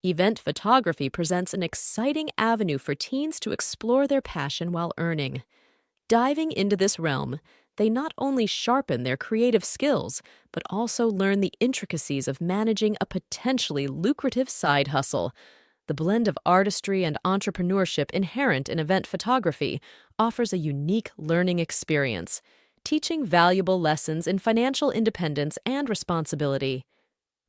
Event photography presents an exciting avenue for teens to explore their passion while earning. Diving into this realm, they not only sharpen their creative skills, but also learn the intricacies of managing a potentially lucrative side hustle. The blend of artistry and entrepreneurship inherent in event photography offers a unique learning experience, teaching valuable lessons in financial independence and responsibility.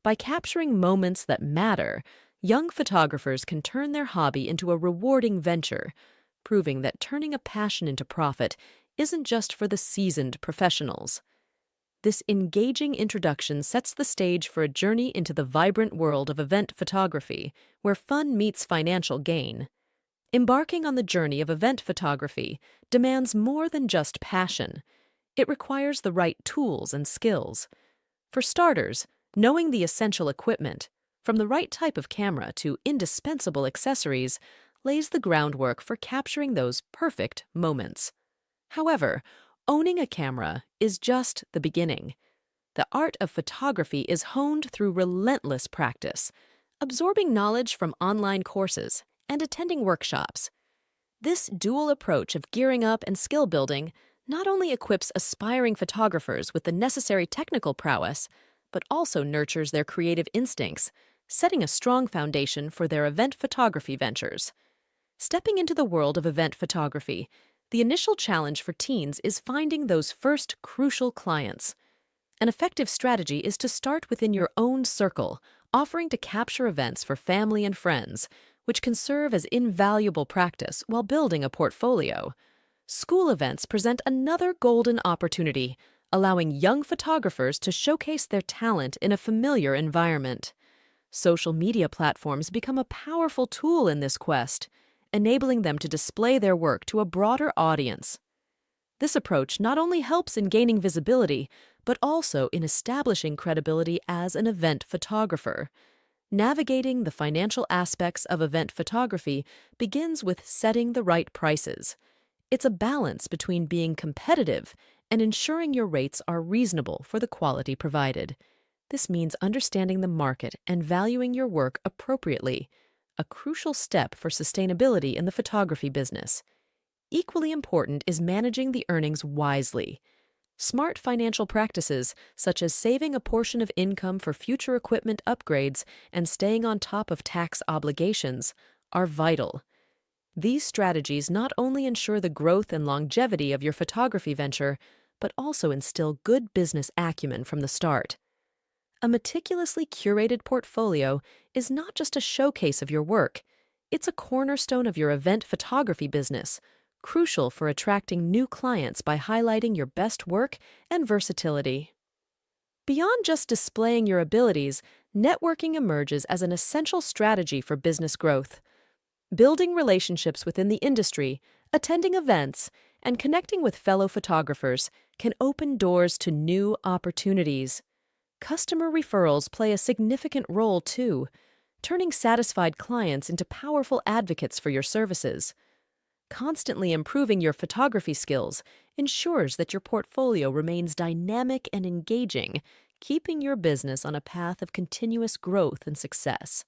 By capturing moments that matter, young photographers can turn their hobby into a rewarding venture, proving that turning a passion into profit isn't just for the seasoned professionals. This engaging introduction sets the stage for a journey into the vibrant world of event photography, where fun meets financial gain. Embarking on the journey of event photography demands more than just passion. It requires the right tools and skills. For starters, knowing the essential equipment, from the right type of camera to indispensable accessories, lays the groundwork for capturing those perfect moments. However, owning a camera is just the beginning. The art of photography is honed through relentless practice, absorbing knowledge from online courses and attending workshops. This dual approach of gearing up and skill building not only equips aspiring photographers with the necessary technical prowess, but also nurtures their creative instincts, setting a strong foundation for their event photography ventures. Stepping into the world of event photography, the initial challenge for teens is finding those first crucial clients. An effective strategy is to start within your own circle, offering to capture events for family and friends, which can serve as invaluable practice while building a portfolio. School events present another golden opportunity, allowing young photographers to showcase their talent in a familiar environment. Social media platforms become a powerful tool in this quest, enabling them to display their work to a broader audience. This approach not only helps in gaining visibility, but also in establishing credibility as an event photographer. Navigating the financial aspects of event photography begins with setting the right prices. It's a balance between being competitive and ensuring your rates are reasonable for the quality provided. This means understanding the market and valuing your work appropriately, a crucial step for sustainability in the photography business. Equally important is managing the earnings wisely. Smart financial practices, such as saving a portion of income for future equipment upgrades and staying on top of tax obligations, are vital. These strategies not only ensure the growth and longevity of your photography venture, but also instill good business acumen from the start. A meticulously curated portfolio is not just a showcase of your work, it's a cornerstone of your event photography business, crucial for attracting new clients by highlighting your best work and versatility. Beyond just displaying your abilities, networking emerges as an essential strategy for business growth. Building relationships within the industry, attending events, and connecting with fellow photographers can open doors to new opportunities. Customer referrals play a significant role too, turning satisfied clients into powerful advocates for your services. Constantly improving your photography skills ensures that your portfolio remains dynamic and engaging, keeping your business on a path of continuous growth and success.